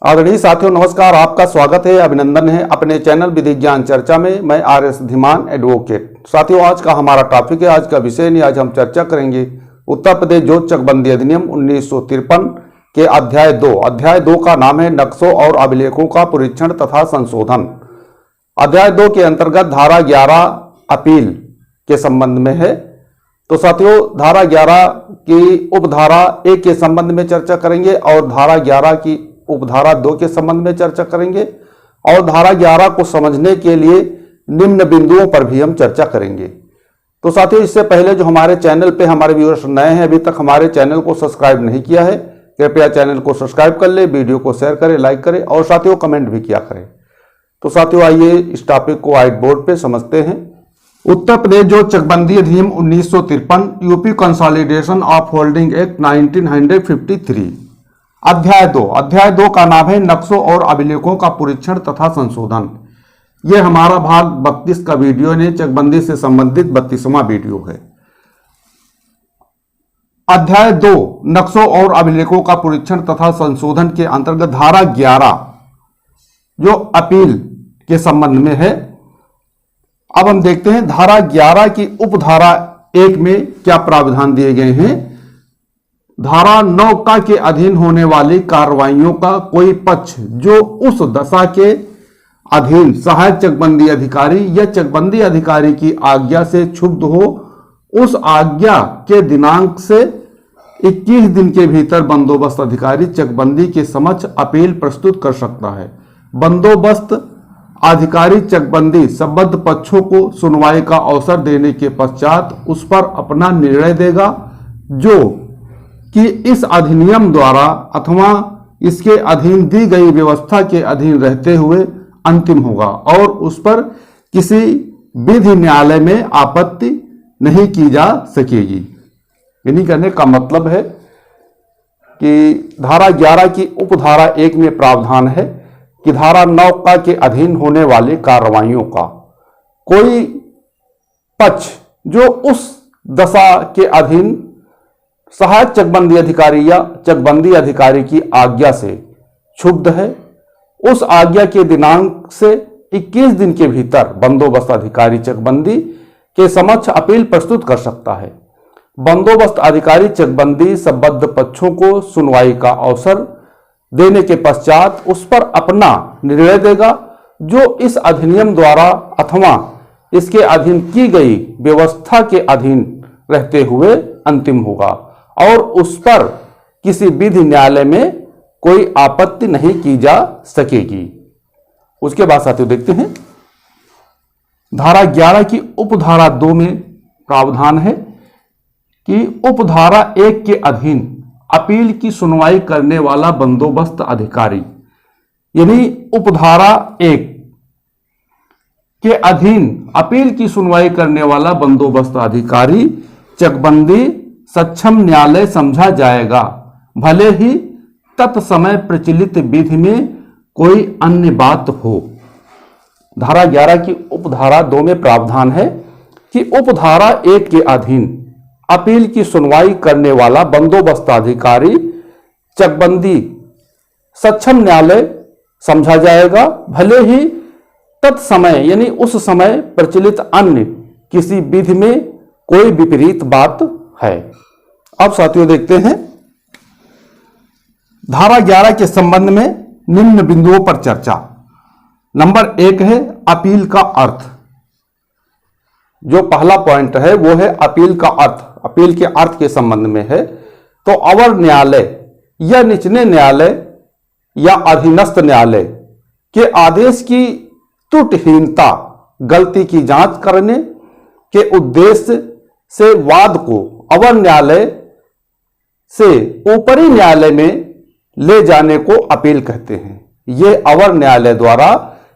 आदरणीय साथियों, नमस्कार। आपका स्वागत है, अभिनंदन है अपने चैनल विधि ज्ञान चर्चा में। मैं RS धीमान एडवोकेट। साथियों, आज का हमारा टॉपिक है, आज का विषय नहीं, आज हम चर्चा करेंगे उत्तर प्रदेश जोत चकबंदी अधिनियम 1953 के अध्याय 2। अध्याय 2 का नाम है नक्शों और अभिलेखों का परीक्षण तथा संशोधन। अध्याय 2 के अंतर्गत धारा 11 अपील के संबंध में है। तो साथियों, धारा 11 की उपधारा 1 के संबंध में चर्चा करेंगे और धारा 11 की उपधारा 2 के संबंध में चर्चा करेंगे और धारा 11 को समझने के लिए निम्न बिंदुओं पर भी हम चर्चा करेंगे। तो साथियों, इससे पहले जो हमारे चैनल पे हमारे व्यूअर्स नए हैं, अभी तक हमारे चैनल को सब्सक्राइब नहीं किया है, कृपया चैनल को सब्सक्राइब कर ले, वीडियो को शेयर करें, लाइक करें और साथियों कमेंट भी किया करें। तो साथियों, आइए इस टॉपिक को व्हाइट बोर्ड पे समझते हैं। उत्तर प्रदेश जोत चकबंदी अधिनियम 1953, UP consolidation of holding act 1953। अध्याय 2 का नाम है नक्शों और अभिलेखों का परीक्षण तथा संशोधन। यह हमारा भाग 32 का वीडियो ने चकबंदी से संबंधित 32वां वीडियो है। अध्याय 2 नक्शों और अभिलेखों का परीक्षण तथा संशोधन के अंतर्गत धारा 11 जो अपील के संबंध में है। अब हम देखते हैं धारा 11 की उपधारा 1 में क्या प्रावधान दिए गए हैं। धारा 9 का के अधीन होने वाली कार्रवाइयों का कोई पक्ष जो उस दशा के अधीन सहायक चकबंदी अधिकारी या चकबंदी अधिकारी की आज्ञा से क्षुब्ध हो, उस आज्ञा के दिनांक से 21 दिन के भीतर बंदोबस्त अधिकारी चकबंदी के समक्ष अपील प्रस्तुत कर सकता है। बंदोबस्त अधिकारी चकबंदी संबद्ध पक्षों को सुनवाई का अवसर देने के पश्चात उस पर अपना निर्णय देगा, जो कि इस अधिनियम द्वारा अथवा इसके अधीन दी गई व्यवस्था के अधीन रहते हुए अंतिम होगा और उस पर किसी विधि न्यायालय में आपत्ति नहीं की जा सकेगी। यानी कहने का मतलब है कि धारा 11 की उपधारा 1 में प्रावधान है कि धारा 9 का के अधीन होने वाली कार्रवाइयों का कोई पक्ष जो उस दशा के अधीन सहायक चकबंदी अधिकारी या चकबंदी अधिकारी की आज्ञा से क्षुब्ध है, उस आज्ञा के दिनांक से 21 दिन के भीतर बंदोबस्त अधिकारी चकबंदी के समक्ष अपील प्रस्तुत कर सकता है। बंदोबस्त अधिकारी चकबंदी संबद्ध पक्षों को सुनवाई का अवसर देने के पश्चात उस पर अपना निर्णय देगा, जो इस अधिनियम द्वारा अथवा इसके अधीन की गई व्यवस्था के अधीन रहते हुए अंतिम होगा और उस पर किसी विधि न्यायालय में कोई आपत्ति नहीं की जा सकेगी। उसके बाद साथियों देखते हैं धारा 11 की उपधारा 2 में प्रावधान है कि उपधारा 1 के अधीन अपील की सुनवाई करने वाला बंदोबस्त अधिकारी, यानी उपधारा 1 के अधीन अपील की सुनवाई करने वाला बंदोबस्त अधिकारी चकबंदी सक्षम न्यायालय समझा जाएगा, भले ही तत्समय प्रचलित विधि में कोई अन्य बात हो। धारा 11 की उपधारा 2 में प्रावधान है कि उपधारा 1 के अधीन अपील की सुनवाई करने वाला बंदोबस्त अधिकारी चकबंदी सक्षम न्यायालय समझा जाएगा, भले ही तत्समय यानी उस समय प्रचलित अन्य किसी विधि में कोई विपरीत बात है। अब साथियों देखते हैं धारा 11 के संबंध में निम्न बिंदुओं पर चर्चा। नंबर 1 है अपील का अर्थ। जो पहला पॉइंट है वो है अपील का अर्थ। अपील के अर्थ के संबंध में है तो अवर न्यायालय या निचले न्यायालय या अधीनस्थ न्यायालय के आदेश की त्रुटिहीनता, गलती की जांच करने के उद्देश्य से वाद को अवर न्यायालय से ऊपरी न्यायालय में ले जाने को अपील कहते हैं। यह अवर न्यायालय द्वारा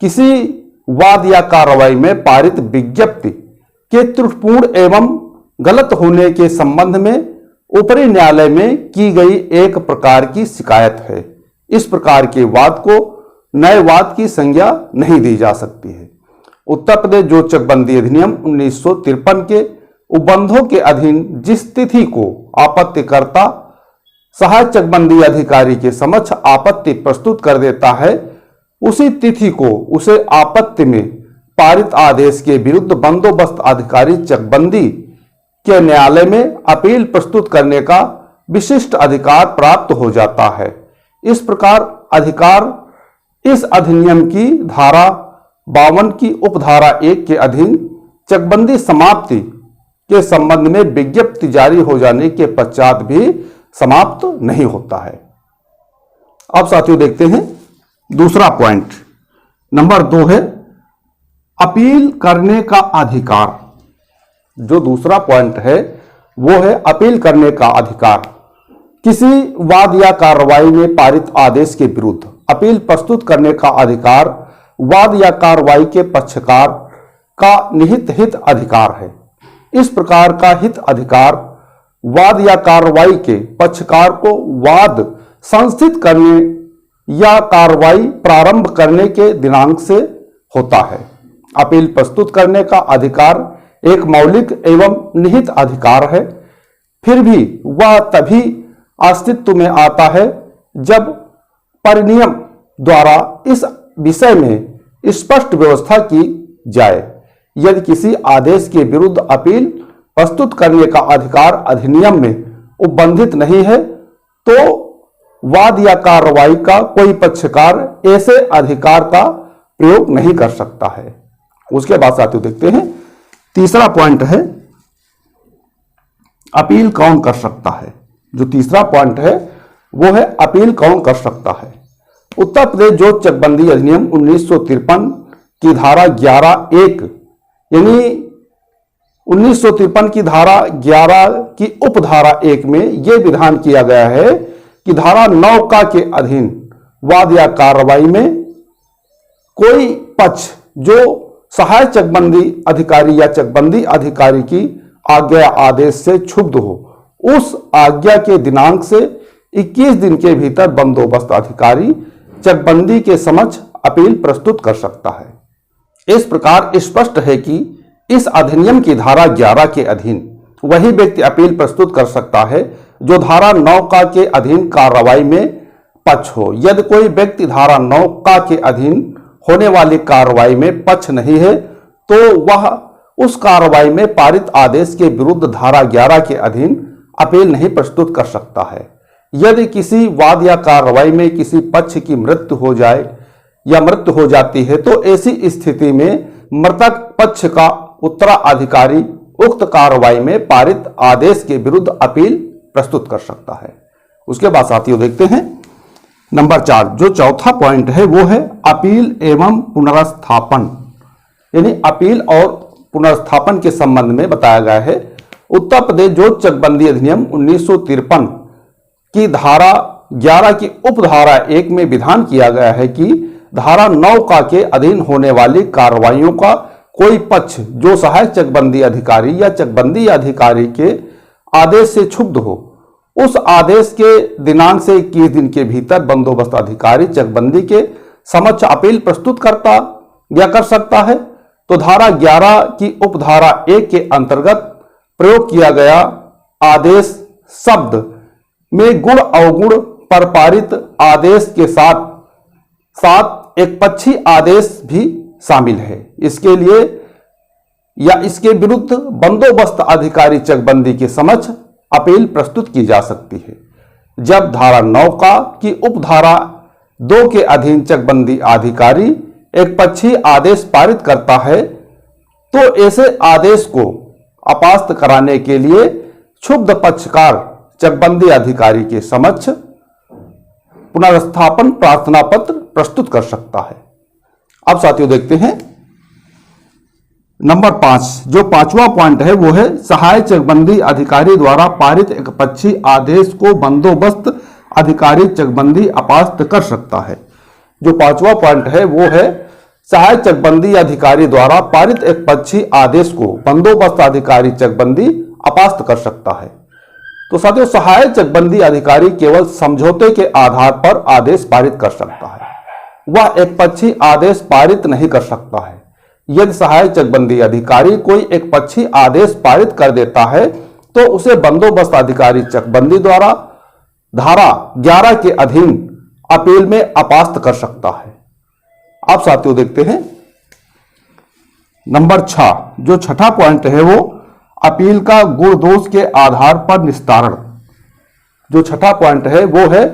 किसी वाद या कार्रवाई में पारित विज्ञप्ति के त्रुटिपूर्ण एवं गलत होने के संबंध में ऊपरी न्यायालय में की गई एक प्रकार की शिकायत है। इस प्रकार के वाद को नए वाद की संज्ञा नहीं दी जा सकती है। उत्तर प्रदेश जोत चकबंदी अधिनियम 1953 के उपबंधों के अधीन जिस तिथि को आपत्तिकर्ता सहायक चकबंदी अधिकारी के समक्ष आपत्ति प्रस्तुत कर देता है, उसी तिथि को उसे आपत्ति में पारित आदेश के विरुद्ध बंदोबस्त अधिकारी चकबंदी के न्यायालय में अपील प्रस्तुत करने का विशिष्ट अधिकार प्राप्त हो जाता है। इस प्रकार अधिकार इस अधिनियम की धारा 52 की उपधारा 1 के अधीन चकबंदी समाप्ति के संबंध में विज्ञप्ति जारी हो जाने के पश्चात भी समाप्त नहीं होता है। अब साथियों देखते हैं दूसरा पॉइंट, नंबर 2 है अपील करने का अधिकार। जो दूसरा पॉइंट है वो है अपील करने का अधिकार। किसी वाद या कार्रवाई में पारित आदेश के विरुद्ध अपील प्रस्तुत करने का अधिकार वाद या कार्रवाई के पक्षकार का निहित हित अधिकार है। इस प्रकार का हित अधिकार वाद या कार्रवाई के पक्षकार को वाद संस्थित करने या कार्रवाई प्रारंभ करने के दिनांक से होता है। अपील प्रस्तुत करने का अधिकार एक मौलिक एवं निहित अधिकार है, फिर भी वह तभी अस्तित्व में आता है जब परिनियम द्वारा इस विषय में स्पष्ट व्यवस्था की जाए। यदि किसी आदेश के विरुद्ध अपील प्रस्तुत करने का अधिकार अधिनियम में उपबंधित नहीं है तो वाद या कार्रवाई का कोई पक्षकार ऐसे अधिकार का प्रयोग नहीं कर सकता है। उसके बाद साथियों देखते हैं तीसरा पॉइंट है अपील कौन कर सकता है। जो तीसरा पॉइंट है वो है अपील कौन कर सकता है। उत्तर प्रदेश जो चकबंदी अधिनियम 1953 की धारा 11(1) यानी 1953 की धारा 11 की उपधारा 1 में यह विधान किया गया है कि धारा 9 का के अधीन वाद या कार्रवाई में कोई पक्ष जो सहायक चकबंदी अधिकारी या चकबंदी अधिकारी की आज्ञा आदेश से क्षुब्ध हो, उस आज्ञा के दिनांक से 21 दिन के भीतर बंदोबस्त अधिकारी चकबंदी के समक्ष अपील प्रस्तुत कर सकता है। इस प्रकार स्पष्ट है कि इस अधिनियम की धारा 11 के अधीन वही व्यक्ति अपील प्रस्तुत कर सकता है जो धारा 9 का के अधीन कार्रवाई में पक्ष हो। यदि कोई व्यक्ति धारा 9 का के अधीन होने वाली कार्रवाई में पक्ष नहीं है तो वह उस कार्रवाई में पारित आदेश के विरुद्ध धारा 11 के अधीन अपील नहीं प्रस्तुत कर सकता है। यदि किसी वाद या कार्रवाई में किसी पक्ष की मृत्यु हो जाए या मृत्यु हो जाती है तो ऐसी स्थिति में मृतक पक्ष का उत्तराधिकारी उक्त कार्रवाई में पारित आदेश के विरुद्ध अपील प्रस्तुत कर सकता है। उसके बाद साथियों देखते हैं नंबर 4, जो चौथा पॉइंट है वो है अपील एवं पुनर्स्थापन। यानी अपील और पुनर्स्थापन के संबंध में बताया गया है। उत्तर प्रदेश जो चकबंदी अधिनियम 1953 की धारा 11 की उपधारा 1 में विधान किया गया है कि धारा 9 का के अधीन होने वाली कार्रवाइयों का कोई पक्ष जो सहायक चकबंदी अधिकारी या चकबंदी अधिकारी के आदेश से क्षुब्ध हो, उस आदेश के दिनांक से 21 दिन के भीतर बंदोबस्त अधिकारी चकबंदी के समक्ष अपील प्रस्तुत करता या कर सकता है। तो धारा 11 की उपधारा 1 के अंतर्गत प्रयोग किया गया आदेश शब्द में गुण अवगुण पर पारित आदेश के साथ साथ एक पक्षी आदेश भी शामिल है। इसके लिए या इसके विरुद्ध बंदोबस्त अधिकारी चकबंदी के समक्ष अपील प्रस्तुत की जा सकती है। जब धारा 9 का की उपधारा 2 के अधीन चकबंदी अधिकारी एक पक्षी आदेश पारित करता है तो ऐसे आदेश को अपास्त कराने के लिए क्षुब्ध पक्षकार चकबंदी अधिकारी के समक्ष पुनर्स्थापन प्रार्थना पत्र प्रस्तुत कर सकता है। अब साथियों देखते हैं नंबर 5, जो पांचवा पॉइंट है वो है सहायक चकबंदी अधिकारी द्वारा पारित एक पक्षी आदेश को बंदोबस्त अधिकारी चकबंदी अपास्त कर सकता है। जो पांचवा पॉइंट है वो है सहायक चकबंदी अधिकारी द्वारा पारित एक पक्षी आदेश को बंदोबस्त अधिकारी चकबंदी अपास्त कर सकता है। तो साथियों सहायक चकबंदी अधिकारी केवल समझौते के आधार पर आदेश पारित कर सकता है, वह एक पक्षी आदेश पारित नहीं कर सकता है। यदि सहायक चकबंदी अधिकारी कोई एक पक्षी आदेश पारित कर देता है तो उसे बंदोबस्त अधिकारी चकबंदी द्वारा धारा 11 के अधीन अपील में अपास्त कर सकता है। आप साथियों देखते हैं नंबर 6, जो छठा पॉइंट है वो अपील का गुण दोष के आधार पर निस्तारण। जो छठा पॉइंट है वो है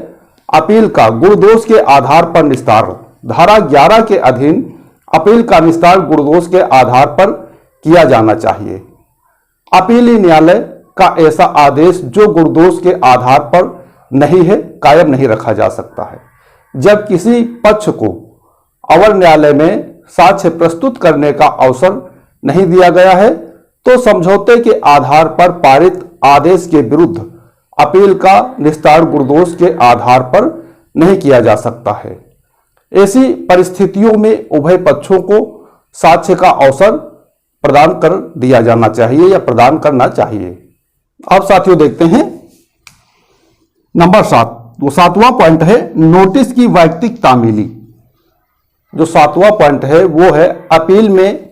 अपील का गुण दोष के आधार पर निस्तारण। धारा 11 के अधीन अपील का निस्तारण गुण दोष के आधार पर किया जाना चाहिए। अपीली न्यायालय का ऐसा आदेश जो गुण दोष के आधार पर नहीं है कायम नहीं रखा जा सकता है। जब किसी पक्ष को अवर न्यायालय में साक्ष्य प्रस्तुत करने का अवसर नहीं दिया गया है तो समझौते के आधार पर पारित आदेश के विरुद्ध अपील का निस्तारण गुण दोष के आधार पर नहीं किया जा सकता है। ऐसी परिस्थितियों में उभय पक्षों को साक्ष्य का अवसर प्रदान कर दिया जाना चाहिए या प्रदान करना चाहिए। अब साथियों देखते हैं नंबर 7, वो 7वां पॉइंट है नोटिस की वैयक्तिक तामीली। जो 7वां पॉइंट है वो है अपील में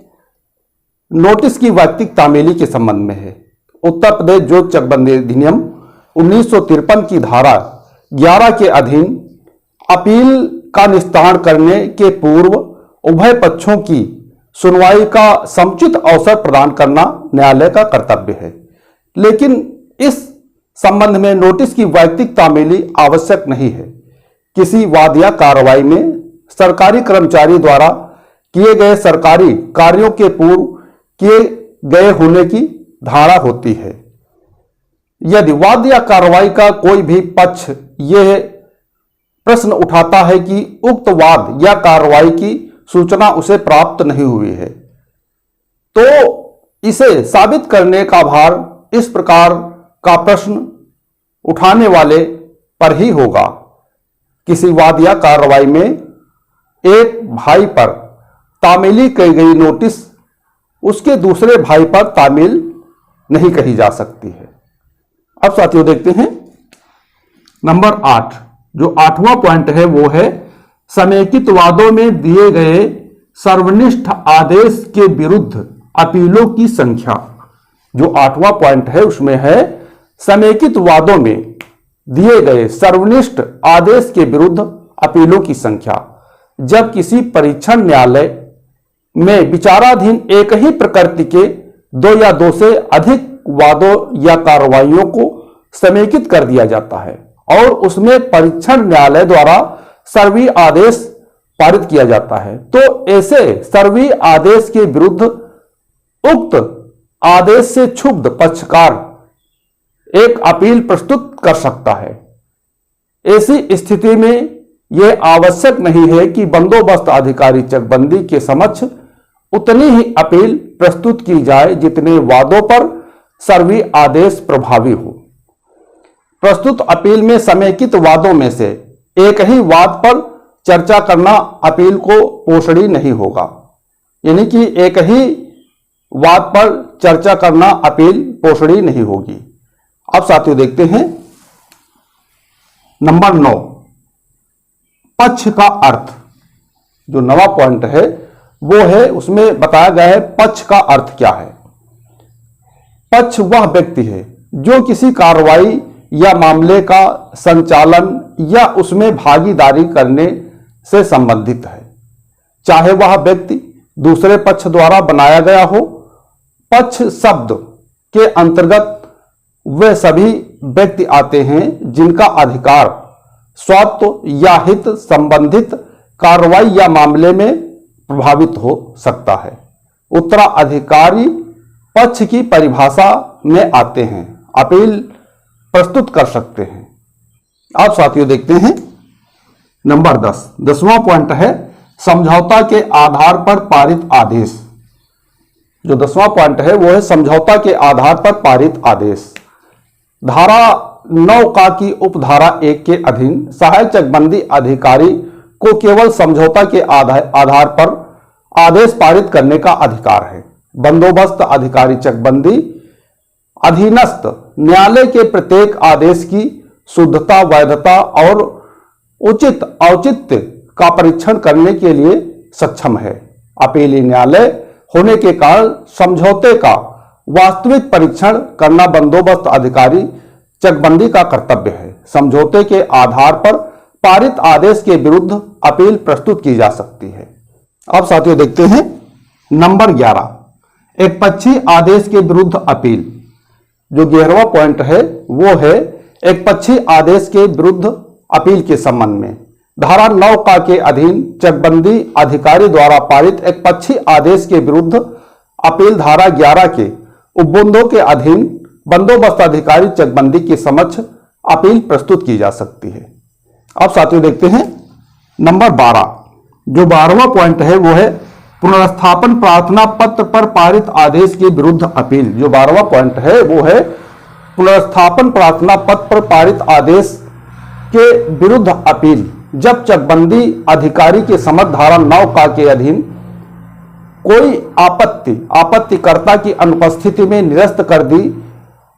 नोटिस की वैयक्तिक तामीली के संबंध में है। उत्तर प्रदेश जोत चकबंदी अधिनियम 1953 की धारा 11 के अधीन अपील का निस्तारण करने के पूर्व उभय पक्षों की सुनवाई का समुचित अवसर प्रदान करना न्यायालय का कर्तव्य है। लेकिन इस संबंध में नोटिस की वैयक्तिक तामीली आवश्यक नहीं है। किसी वाद या कार्रवाई में सरकारी कर्मचारी द्वारा किए गए सरकारी कार्यों के पूर्व किए गए होने की धारा होती है। यदि वाद या कार्रवाई का कोई भी पक्ष यह प्रश्न उठाता है कि उक्त वाद या कार्रवाई की सूचना उसे प्राप्त नहीं हुई है तो इसे साबित करने का भार इस प्रकार का प्रश्न उठाने वाले पर ही होगा। किसी वाद या कार्रवाई में एक भाई पर तामीली कही गई नोटिस उसके दूसरे भाई पर तामील नहीं कही जा सकती है। अब साथियों देखते हैं नंबर 8, जो 8वां पॉइंट है वो है समेकित वादों में दिए गए सर्वनिष्ठ आदेश के विरुद्ध अपीलों की संख्या। जो 8वां पॉइंट है उसमें है समेकित वादों में दिए गए सर्वनिष्ठ आदेश के विरुद्ध अपीलों की संख्या। जब किसी परीक्षण न्यायालय में विचाराधीन एक ही प्रकृति के 2 या 2 से अधिक वादों या कार्रवाइयों को समेकित कर दिया जाता है और उसमें परीक्षण न्यायालय द्वारा सर्वी आदेश पारित किया जाता है तो ऐसे सर्वी आदेश के विरुद्ध उक्त आदेश से क्षुब्ध पक्षकार एक अपील प्रस्तुत कर सकता है। ऐसी स्थिति में यह आवश्यक नहीं है कि बंदोबस्त अधिकारी चकबंदी के समक्ष उतनी ही अपील प्रस्तुत की जाए जितने वादों पर सर्वी आदेश प्रभावी हो। प्रस्तुत अपील में समेकित वादों में से एक ही वाद पर चर्चा करना अपील को पोषणी नहीं होगा। यानी कि एक ही वाद पर चर्चा करना अपील पोषणी नहीं होगी। अब साथियों देखते हैं नंबर 9, पक्ष का अर्थ। जो 9वां पॉइंट है वो है उसमें बताया गया है पक्ष का अर्थ क्या है। पक्ष वह व्यक्ति है जो किसी कार्रवाई या मामले का संचालन या उसमें भागीदारी करने से संबंधित है, चाहे वह व्यक्ति दूसरे पक्ष द्वारा बनाया गया हो। पक्ष शब्द के अंतर्गत वे सभी व्यक्ति आते हैं जिनका अधिकार स्वात्व या हित संबंधित कार्रवाई या मामले में प्रभावित हो सकता है। उत्तराधिकारी पक्ष की परिभाषा में आते हैं, अपील प्रस्तुत कर सकते हैं। आप साथियों देखते हैं नंबर 10, 10वां पॉइंट है समझौता के आधार पर पारित आदेश। जो 10वां पॉइंट है वो है समझौता के आधार पर पारित आदेश। धारा 9 का की उपधारा 1 के अधीन सहायक चकबंदी अधिकारी को केवल समझौता के आधार पर आदेश पारित करने का अधिकार है। बंदोबस्त अधिकारी चकबंदी अधीनस्थ न्यायालय के प्रत्येक आदेश की शुद्धता, वैधता और उचित औचित्य का परीक्षण करने के लिए सक्षम है। अपीली न्यायालय होने के कारण समझौते का वास्तविक परीक्षण करना बंदोबस्त अधिकारी चकबंदी का कर्तव्य है। समझौते के आधार पर पारित आदेश के विरुद्ध अपील प्रस्तुत की जा सकती है। अब साथियों देखते हैं नंबर 11, एकपक्षीय आदेश के विरुद्ध अपील। जो 11वां पॉइंट है वो है एकपक्षीय आदेश के विरुद्ध अपील के संबंध में। धारा 9 का के अधीन चकबंदी अधिकारी द्वारा पारित एकपक्षीय आदेश के विरुद्ध अपील धारा 11 के उपबंधों के अधीन बंदोबस्त अधिकारी चकबंदी के समक्ष अपील प्रस्तुत की जा सकती है। अब साथियों देखते हैं नंबर 12, जो 12वां पॉइंट है वो है पुनर्स्थापन प्रार्थना पत्र पर पारित आदेश के विरुद्ध अपील। जो 12वां पॉइंट है वो है पुनर्स्थापन प्रार्थना पत्र पर पारित आदेश के विरुद्ध अपील। जब चकबंदी अधिकारी के समक्ष धारा 9 का के अधीन कोई आपत्तिकर्ता की अनुपस्थिति में निरस्त कर दी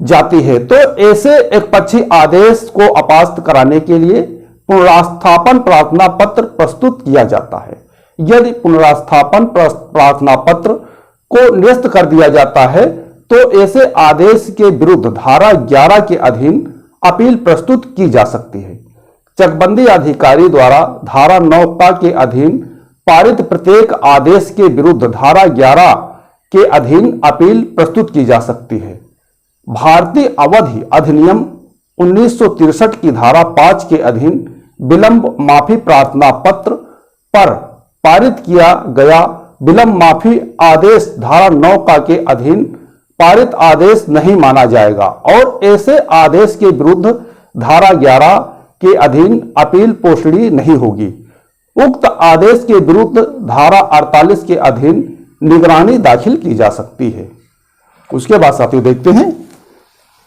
जाती है तो ऐसे एकपक्षीय आदेश को अपास्त कराने के लिए पुनर्स्थापन प्रार्थना पत्र प्रस्तुत किया जाता है। यदि पुनर्स्थापन प्रार्थना पत्र को निरस्त कर दिया जाता है तो ऐसे आदेश के विरुद्ध धारा 11 के अधीन अपील प्रस्तुत की जा सकती है। चकबंदी अधिकारी द्वारा धारा 9 के अधीन पारित प्रत्येक आदेश के विरुद्ध धारा 11 के अधीन अपील प्रस्तुत की जा सकती है। भारतीय अवधि अधिनियम 1963 की धारा 5 के अधीन विलंब माफी प्रार्थना पत्र पर पारित किया गया विलंब माफी आदेश धारा 9 के अधीन पारित आदेश नहीं माना जाएगा और ऐसे आदेश के विरुद्ध धारा 11 के अधीन अपील पोषणीय नहीं होगी। उक्त आदेश के विरुद्ध धारा 48 के अधीन निगरानी दाखिल की जा सकती है। उसके बाद साथियों देखते हैं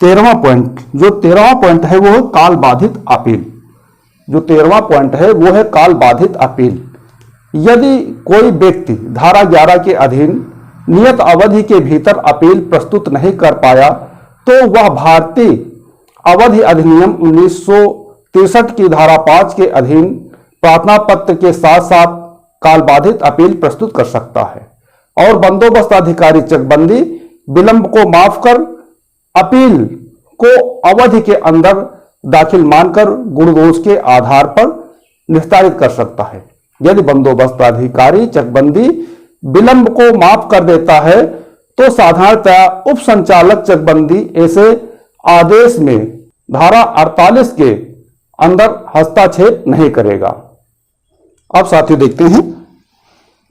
13वां पॉइंट। जो 13वां पॉइंट है वो है काल बाधित अपील। जो 13वां पॉइंट है वो है काल बाधित अपील। यदि कोई व्यक्ति धारा 11 के अधीन नियत अवधि के भीतर अपील प्रस्तुत नहीं कर पाया तो वह भारतीय अवधि अधिनियम 1963 की धारा 5 के अधीन प्रार्थना पत्र के साथ साथ काल बाधित अपील प्रस्तुत कर सकता है और बंदोबस्त अधिकारी चकबंदी विलंब को माफ कर अपील को अवधि के अंदर दाखिल मानकर गुणदोष के आधार पर निस्तारित कर सकता है। यदि बंदोबस्त अधिकारी चकबंदी विलंब को माफ कर देता है तो साधारणतया उप संचालक चकबंदी ऐसे आदेश में धारा 48 के अंदर हस्तक्षेप नहीं करेगा। अब साथियों देखते हैं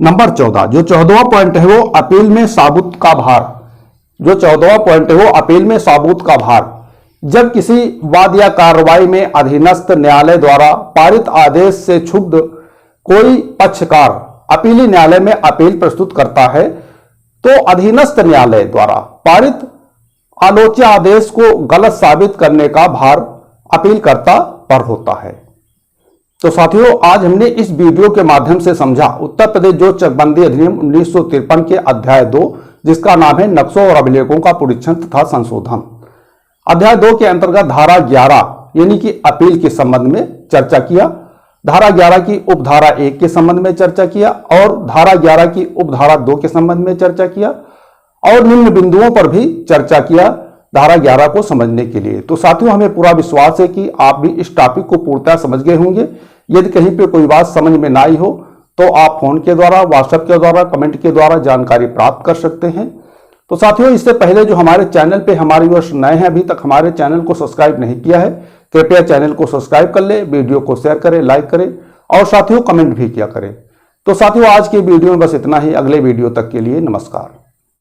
नंबर 14। जो 14वां पॉइंट है वो अपील में साबूत का भार। जो 14वां पॉइंट है वो अपील में साबूत का भार। जब किसी वाद या कार्रवाई में अधीनस्थ न्यायालय द्वारा पारित आदेश से क्षुब्ध कोई पक्षकार अपीली न्यायालय में अपील प्रस्तुत करता है तो अधीनस्थ न्यायालय द्वारा पारित आलोच्य आदेश को गलत साबित करने का भार अपीलकर्ता पर होता है। तो साथियों आज हमने इस वीडियो के माध्यम से समझा उत्तर प्रदेश जो चकबंदी अधिनियम 1953 के अध्याय 2 जिसका नाम है नक्शों और अभिलेखों का पुनरीक्षण तथा संशोधन। अध्याय 2 के अंतर्गत धारा 11 यानी कि अपील के संबंध में चर्चा किया, धारा 11 की उपधारा 1 के संबंध में चर्चा किया और धारा 11 की उपधारा 2 के संबंध में चर्चा किया और निम्न बिंदुओं पर भी चर्चा किया धारा 11 को समझने के लिए। तो साथियों हमें पूरा विश्वास है कि आप भी इस टॉपिक को पूर्णतः समझ गए होंगे। यदि कहीं पे कोई बात समझ में ना आई हो तो आप फोन के द्वारा, व्हाट्सएप के द्वारा, कमेंट के द्वारा जानकारी प्राप्त कर सकते हैं। तो साथियों इससे पहले जो हमारे चैनल पे हमारे व्यूअर्स नए हैं, अभी तक हमारे चैनल को सब्सक्राइब नहीं किया है, कृपया चैनल को सब्सक्राइब कर ले, वीडियो को शेयर करें, लाइक करें और साथियों कमेंट भी किया करें। तो साथियों आज की वीडियो में बस इतना ही। अगले वीडियो तक के लिए नमस्कार।